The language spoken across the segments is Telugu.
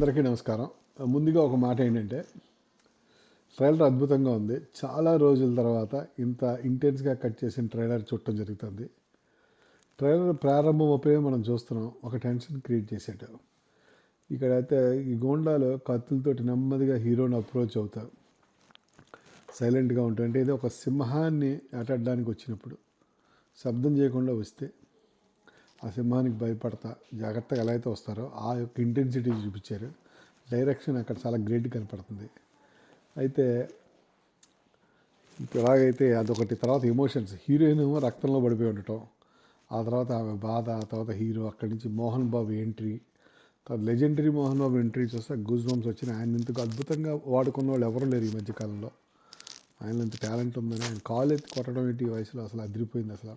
అందరికీ నమస్కారం. ముందుగా ఒక మాట ఏంటంటే, ట్రైలర్ అద్భుతంగా ఉంది. చాలా రోజుల తర్వాత ఇంత ఇంటెన్స్గా కట్ చేసిన ట్రైలర్ చూడటం జరుగుతుంది. ట్రైలర్ ప్రారంభం అప్పుడే మనం చూస్తున్నాం, ఒక టెన్షన్ క్రియేట్ చేసేట. ఇక్కడైతే ఈ గోండాలు కత్తులతోటి నెమ్మదిగా హీరోని అప్రోచ్ అవుతారు. సైలెంట్గా ఉంటుంది. అంటే ఏదో ఒక సింహాన్ని అటాడడానికి వచ్చినప్పుడు శబ్దం చేయకుండా వస్తే ఆ సింహానికి భయపడతా జాగ్రత్తగా ఎలా అయితే వస్తారో ఆ యొక్క ఇంటెన్సిటీ చూపించారు. డైరెక్షన్ అక్కడ చాలా గ్రేట్ కనపడుతుంది. అయితే ఇప్పుడు ఎలాగైతే అదొకటి, తర్వాత ఎమోషన్స్, హీరోయిన్ ఏమో రక్తంలో పడిపోయి ఉండటం, ఆ తర్వాత ఆమె బాధ, ఆ తర్వాత హీరో అక్కడి నుంచి మోహన్ బాబు ఎంట్రీ, తర్వాత లెజెండరీ మోహన్ బాబు ఎంట్రీ చూస్తే గూస్ బంప్స్ వచ్చిన. ఆయన ఇంతకు అద్భుతంగా వాడుకున్న వాళ్ళు ఎవరు లేరు ఈ మధ్యకాలంలో. ఆయన ఇంత టాలెంట్ ఉందని ఆయన కాలు ఎత్తి కొట్టడం ఏంటి ఈ వయసులో అసలు అదిరిపోయింది. అసలు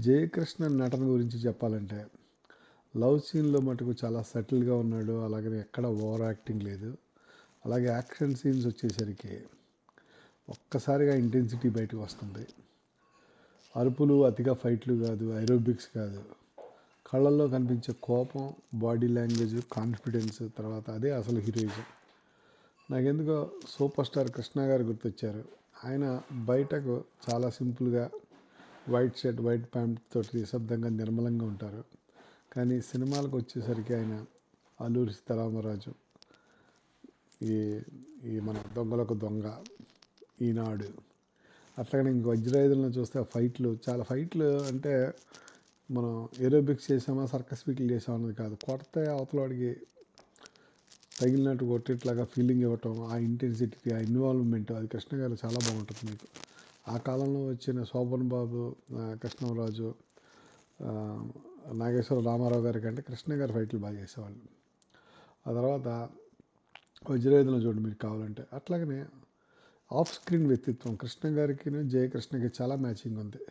జయకృష్ణ నటన గురించి చెప్పాలంటే లవ్ సీన్లో మటుకు చాలా సటిల్గా ఉన్నాడు. అలాగే ఎక్కడ ఓవర్ యాక్టింగ్ లేదు. అలాగే యాక్షన్ సీన్స్ వచ్చేసరికి ఒక్కసారిగా ఇంటెన్సిటీ బయటకు వస్తుంది. అరుపులు అతిగా ఫైట్లు కాదు, ఐరోబిక్స్ కాదు, కళ్ళల్లో కనిపించే కోపం, బాడీ లాంగ్వేజ్, కాన్ఫిడెన్స్, తర్వాత అదే అసలు హీరోయిజం. నాకెందుకో సూపర్ స్టార్ కృష్ణ గారు గుర్తొచ్చారు. ఆయన బయటకు చాలా సింపుల్గా వైట్ షర్ట్, వైట్ ప్యాంట్ తోటి నిశ్శబ్దంగా నిర్మలంగా ఉంటారు. కానీ సినిమాలకు వచ్చేసరికి ఆయన అల్లూరి సీతారామరాజు, ఈ ఈ మన దొంగలకు దొంగ, ఈనాడు, అట్లాగనే ఇంక వజ్రాయుధంలో చూస్తే ఆ ఫైట్లు, చాలా ఫైట్లు అంటే మనం ఏరోబిక్స్ చేసామా సర్కస్ ఫీట్లు చేసామా అన్నది కాదు, కొడితే అవతలవాడికి తగిలినట్టు కొట్టేట్లాగా ఫీలింగ్ ఇవ్వటం, ఆ ఇంటెన్సిటీ, ఆ ఇన్వాల్వ్మెంట్, అది కృష్ణ గారు చాలా బాగుంటుంది. మీకు ఆ కాలంలో వచ్చిన శోభన్ బాబు, కృష్ణరాజు, నాగేశ్వర రామారావు గారి కంటే కృష్ణ గారి ఫైట్లు బాగా చేసేవాళ్ళు. ఆ తర్వాత వజ్రాయుధంలో చూడండి మీరు కావాలంటే. అట్లాగనే ఆఫ్ స్క్రీన్ వ్యక్తిత్వం కృష్ణ గారికి జయకృష్ణకి చాలా మ్యాచింగ్ ఉంది.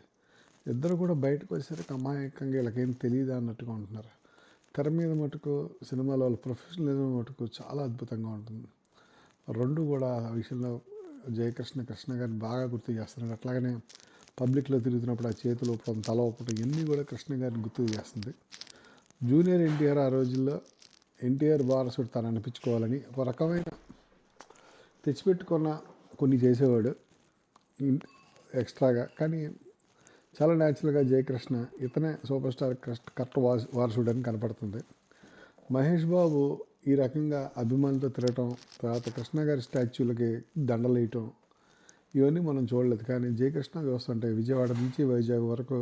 ఇద్దరు కూడా బయటకు వచ్చేసరికి అమాయకంగా వీళ్ళకేం తెలియదా అన్నట్టుగా ఉంటున్నారు. తెర మీద మటుకు సినిమాలో వాళ్ళ ప్రొఫెషనలిజం మటుకు చాలా అద్భుతంగా ఉంటుంది. రెండు కూడా ఆ విషయంలో కృష్ణ గారిని బాగా గుర్తు చేస్తున్నారు. అట్లాగనే పబ్లిక్లో తిరుగుతున్నప్పుడు ఆ చేతులు ఊపడం, తల ఊపడం, ఇవన్నీ కూడా కృష్ణ గారిని గుర్తు చేస్తుంది. జూనియర్ ఎన్టీఆర్ ఆ రోజుల్లో ఎన్టీఆర్ వారసుడు తను అనిపించుకోవాలని ఒక రకమైన తెచ్చిపెట్టుకున్న కొన్ని చేసేవాడు ఎక్స్ట్రాగా. కానీ చాలా న్యాచురల్గా జయకృష్ణ ఇతనే సూపర్ స్టార్ కరెక్ట్ వారసుడు అని కనపడుతుంది. మహేష్ బాబు ఈ రకంగా అభిమానులతో తిరగటం, తర్వాత కృష్ణ గారి స్టాచ్యూలకి దండలు వేయటం, ఇవన్నీ మనం చూడలేదు. కానీ జయకృష్ణ చూస్తుంటే విజయవాడ నుంచి వైజాగ్ వరకు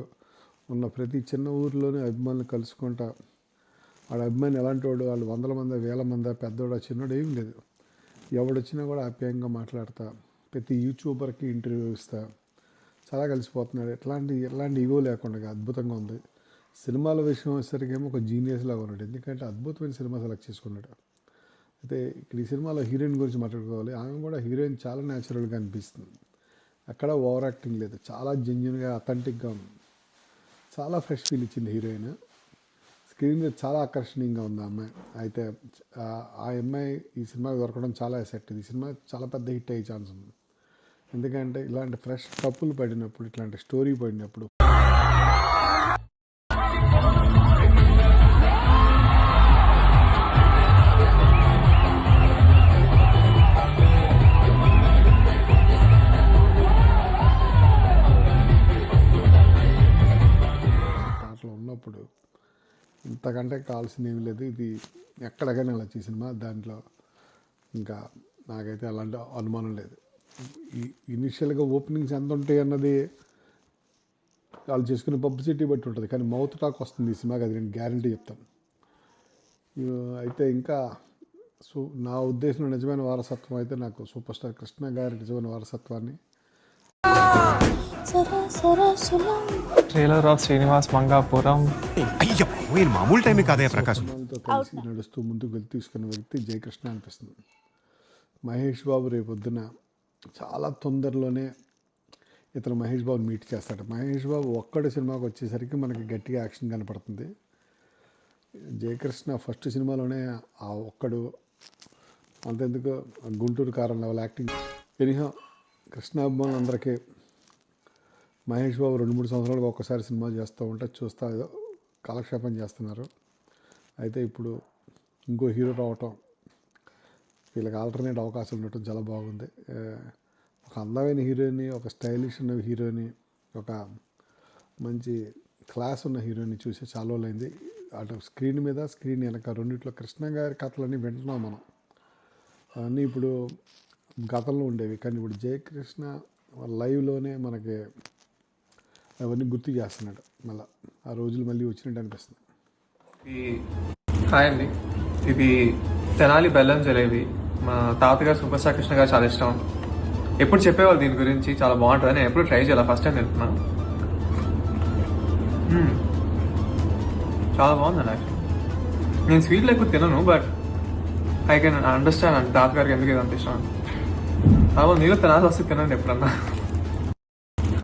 ఉన్న ప్రతి చిన్న ఊరిలోనే అభిమానులు కలుసుకుంటా, వాడు అభిమాని ఎలాంటి వాడు, వాళ్ళు 100 మంది 1000 మంది, పెద్దోడు చిన్నోడు ఏం లేదు, ఎవడొచ్చినా కూడా ఆప్యాయంగా మాట్లాడతా, ప్రతి యూట్యూబర్కి ఇంటర్వ్యూ ఇస్తా, చాలా కలిసిపోతున్నాడు. ఎలాంటి ఈగో లేకుండా అద్భుతంగా ఉంది. సినిమాల విషయం వచ్చేసరికేమో ఒక జీనియస్ లాగా ఉన్నాడు, ఎందుకంటే అద్భుతమైన సినిమా సెలెక్ట్ చేసుకున్నాడు. అయితే ఇక్కడ ఈ సినిమాలో హీరోయిన్ గురించి మాట్లాడుకోవాలి. ఆమె కూడా హీరోయిన్ చాలా న్యాచురల్గా అనిపిస్తుంది. అక్కడ ఓవర్ యాక్టింగ్ లేదు, చాలా జెన్యున్గా అథెంటిక్గా ఉంది. చాలా ఫ్రెష్ ఫీల్ ఇచ్చింది హీరోయిన్. స్క్రీన్ మీద చాలా ఆకర్షణీయంగా ఉంది ఆ అమ్మాయి. అయితే ఆ అమ్మాయి ఈ సినిమాకి దొరకడం చాలా ఎసెట్. ఈ సినిమా చాలా పెద్ద హిట్ అయ్యే ఛాన్స్ ఉంది. ఎందుకంటే ఇలాంటి ఫ్రెష్ కప్పులు పడినప్పుడు, ఇట్లాంటి స్టోరీ పడినప్పుడు దాంట్లో ఉన్నప్పుడు ఇంతకంటే కావాల్సింది ఏమీ లేదు. ఇది ఎక్కడికైనా వెళ్ళొచ్చు ఈ సినిమా. దాంట్లో ఇంకా నాకైతే అలాంటి అనుమానం లేదు. ఈ ఇనిషియల్గా ఓపెనింగ్స్ ఎంత ఉంటాయి అన్నది వాళ్ళు చేసుకునే పబ్లిసిటీ బట్టి ఉంటుంది, కానీ మౌత్ టాక్ వస్తుంది ఈ సినిమాకి, అది నేను గ్యారంటీ చెప్తాను. అయితే ఇంకా నా ఉద్దేశంలో నిజమైన వారసత్వం అయితే నాకు సూపర్ స్టార్ కృష్ణ గారి నిజమైన వారసత్వాన్ని ట్రైలర్ ఆఫ్ శ్రీనివాస్ మంగాపురం మామూలు టైం కాదే ప్రకాశం కలిసి నడుస్తూ ముందుకు వెళ్ళి తీసుకున్న వ్యక్తి జయకృష్ణ అనిపిస్తుంది. మహేష్ బాబు రేపొద్దున చాలా తొందరలోనే ఇతను మహేష్ బాబుని మీట్ చేస్తాడు. మహేష్ బాబు ఒక్కడి సినిమాకి వచ్చేసరికి మనకి గట్టిగా యాక్షన్ కనపడుతుంది. జయకృష్ణ ఫస్ట్ సినిమాలోనే ఆ ఒక్కడు అంతెందుకు గుంటూరు కారం లెవెల్ యాక్టింగ్. ఎనీహో కృష్ణ అభిమానులు అందరికీ మహేష్ బాబు 2-3 సంవత్సరాలుగా ఒక్కసారి సినిమా చేస్తూ ఉంటే చూస్తా ఏదో కాలక్షేపం చేస్తున్నారు. అయితే ఇప్పుడు ఇంకో హీరో రావటం వీళ్ళకి ఆల్టర్నేట్ అవకాశం ఉండటం చాలా బాగుంది. ఒక అందమైన హీరోయిన్, ఒక స్టైలిష్ ఉన్న హీరోయిన్, ఒక మంచి క్లాస్ ఉన్న హీరోయిన్ చూసి చాలా రోజులైంది. అటు స్క్రీన్ మీద, స్క్రీన్ వెనక రెండిట్లో కృష్ణ గారి కథలన్నీ వింటున్నాం మనం. అవన్నీ ఇప్పుడు గతంలో ఉండేవి, కానీ ఇప్పుడు జయకృష్ణ లైవ్లోనే మనకి అవన్నీ గుర్తు చేస్తున్నాడు. మళ్ళీ ఆ రోజులు మళ్ళీ వచ్చినట్టు అనిపిస్తుంది. హాయ్ అండి, ఇది తెనాలి బెల్లం జలేబి. మా తాతగారు సూపర్ స్టార్ కృష్ణ గారు చాలా ఇష్టం. ఎప్పుడు చెప్పేవాళ్ళు దీని గురించి, చాలా బాగుంటుంది. నేను ఎప్పుడు ట్రై చేయాలి, ఫస్ట్ టైం తింటున్నా. చాలా బాగుందండి. యాక్చువల్లీ నేను స్వీట్లు ఎక్కువ తినను, బట్ ఐ కెన్ అండర్స్టాండ్ అండి తాతగారికి ఎందుకు ఇది అంత ఇష్టం. చాలా మీరు తినాల్సి వస్తే తినండి ఎప్పుడన్నా.